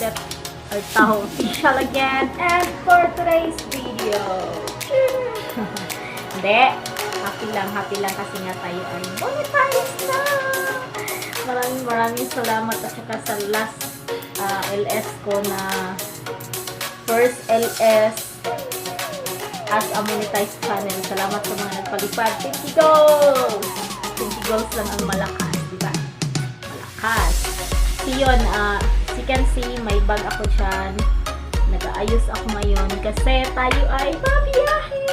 Claudette Artaho official again, and for today's video, hindi, happy lang kasi nga tayo ay monetize na. Maraming salamat at saka sa last LS ko na first LS as a monetized channel. Salamat sa mga nagpalipad. 20 goals! 20 goals lang ang malakas, diba? Malakas. So yun, as you can see, may bag ako dyan. Nag-aayos ako ngayon kasi tayo ay babiyahe!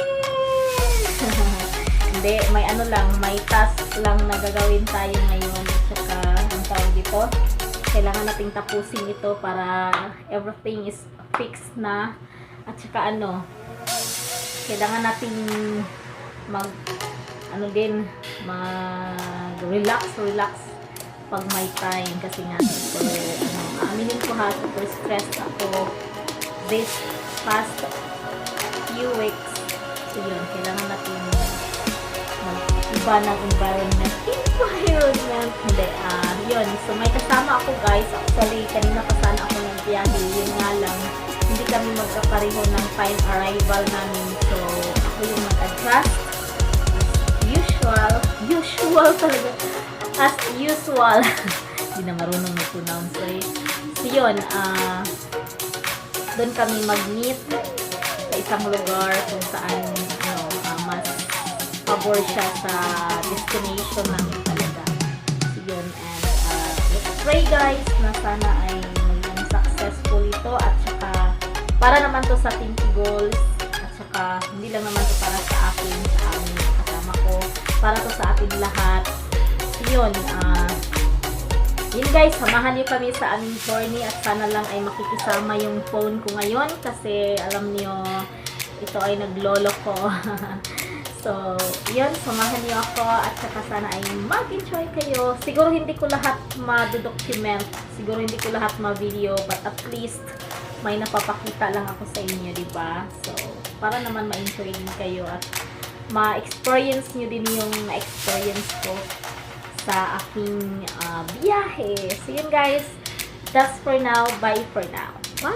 Hindi, may ano lang, may task lang na gagawin tayo ngayon. At saka, ang tawag dito, kailangan nating tapusin ito para everything is fixed na. At saka ano, kailangan nating mag relax pag may time kasi nga super, aminin ko ha, super stressed ako this past few weeks. So yun, kailangan natin mag-iba ng environment. Hindi, yun. So may kasama ako guys. Actually, kanina pa sana ako nagbiyahe. Yun nga lang, hindi kami magkapareho ng time arrival namin. So, ako yung mag-adjust. Usual talaga. As usual. Hindi na marunong mag-pronounce. So, yun. Doon kami mag-meet sa isang lugar kung saan mas pabor siya sa destination namin talaga. So, yun. And, let's pray guys na sana ay maging successful ito at saka para naman to sa 20 goals at saka hindi lang naman to para sa akin, sa amin, kasama ko, para to sa atin lahat. So yun, yun guys, samahan niyo kami sa aming journey at sana lang ay makikisama yung phone ko ngayon kasi alam niyo ito ay naglolo ko. So, yun, samahan niyo ako at saka sana ay mag-enjoy kayo. Siguro hindi ko lahat ma-document, siguro hindi ko lahat ma-video, but at least may napapakita lang ako sa inyo, diba? So, para naman ma-enjoy din kayo at ma-experience nyo din yung na-experience ko sa aking biyahe. So, yun guys, that's for now. Bye for now. Bye!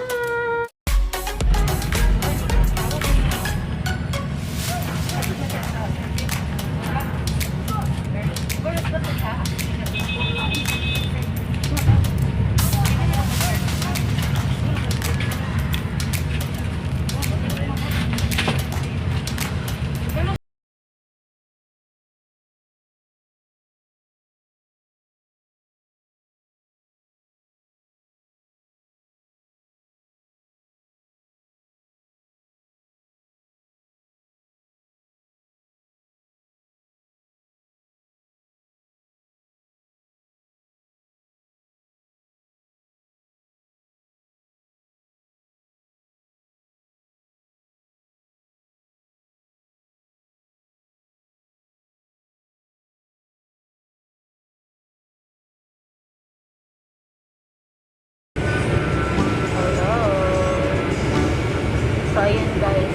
So, ayun guys,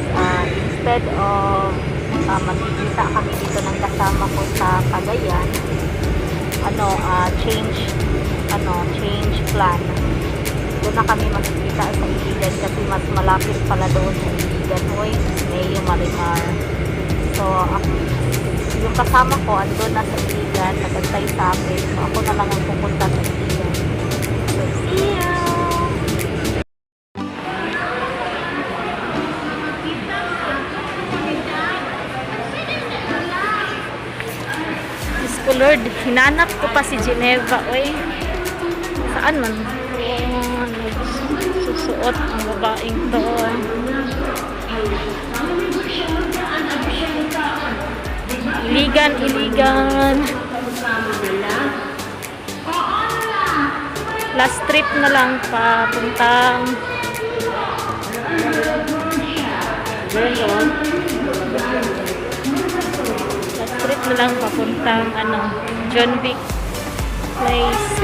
instead of makikita kami dito ng kasama ko sa Cagayan, change plan. Doon na kami makikita sa Iligan kasi mas malapit pala doon sa Iligan. Mayo Marimar. So, yung kasama ko, andun na sa Iligan, nagantay sa akin. So, ako na lang ang pupunta sa Iligan. So, see ya! Lord, hinanap ko pa si Geneva. Oy, saan man? Susuot ang babaeng to. Iligan. Last trip na lang papuntang trip na lang papuntang John Vic Place.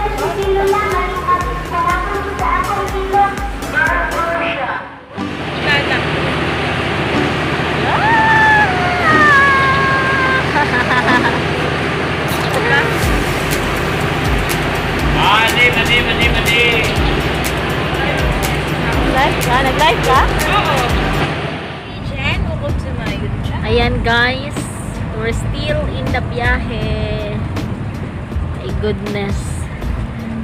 Madi. Nag-live ka? Oo. Jen, welcome to my YouTube channel. Ayan guys, we're still in the biyahe. My goodness.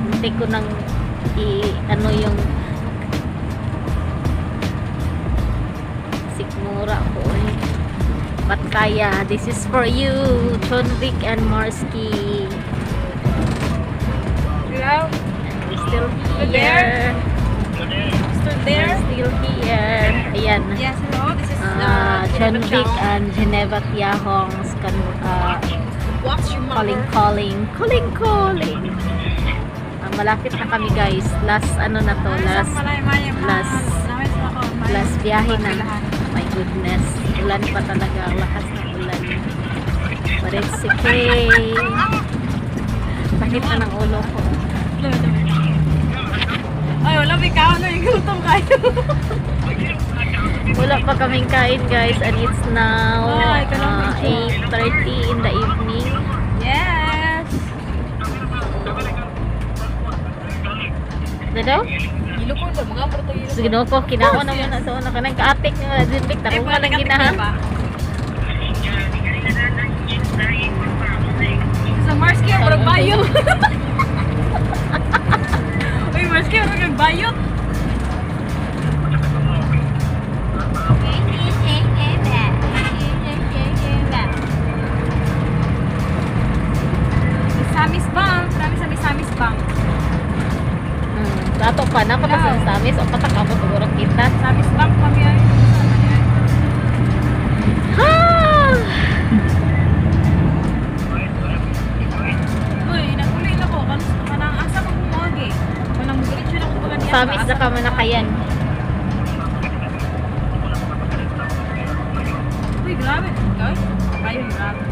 Hindi ko nang ano yung sikmura ko eh. But kaya, this is for you, Chonvik and Marsky. Hello? We're still Good here. Still We're there? still here. Ayan. Yes, hello. This is Chonvik and Geneva Tiahong's What's your mother? calling. Malapit na kami guys. Last ano na to, last biyahe na. My goodness. Ulan pa talaga. Ang lakas ng ulan. But it's okay. Sakit na ng ulo ko. Ay, wala, may kaon na yung gutom kayo. Wala pa kaming kain guys. And it's now Ay, kanang 8:30 in the evening. Yes! Na daw? Ilupon daw, mga porto ilupon. So, ginawa ko, kinawa na muna sa una. Kanang kaatik nga, Zinbik, tarong ka lang ginahan. Sa Marsky, ang parang bayo. Uy, Marsky, ang parang bayo. Samis Bank. Kami sa Samis Bank. Dato pa na, kapag sa amis, o patakabo siguro kita. Samis Bank kami ay. Uy, nagulay na ko. Kanang asa ko kumagi. Kanang mugulit na ko pagka niya. Samis na ka manakayan. Uy, grabe. Guys, ayun, grabe.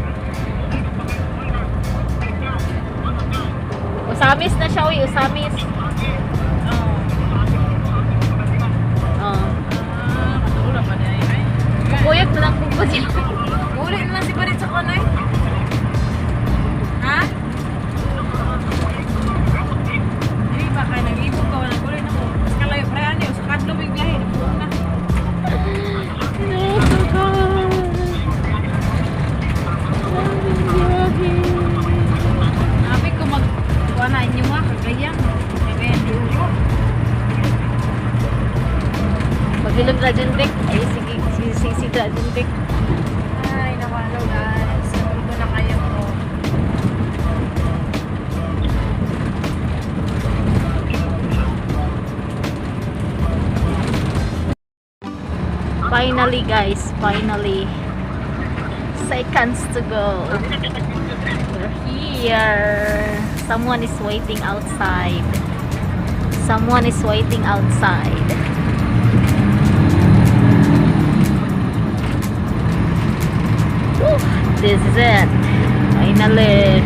Usamis na siya, uy, usamis. Oo. Oh. Katulog pa niya yun eh. Kuyog na lang kung ba siya. Uli na lang si Barit sa kanay. Ha? Hindi ba kaya nag-ibog ka? Walang uli na ko. Mas kalayo, pre, ano yun? Sa kadlo may biyahe. Nabuong na. Sabi ko mag-wanain niyo mga kagayang. Kagayang di ulo. Maghilog na Junbik. Ay, sige na Junbik. Ay, nawalo guys. Sabi ko na kayo ko. Finally guys, finally. Seconds to go. We're here. Someone is waiting outside. Someone is waiting outside. Woo, this is it. Finally.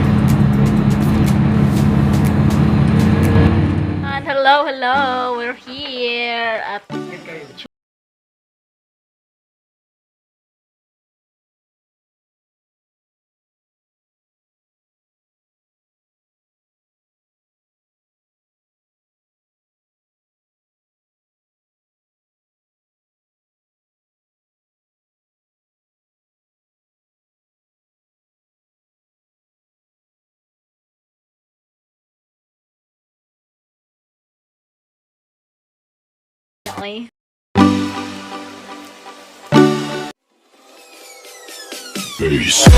And hello. We're here at okay. Peace.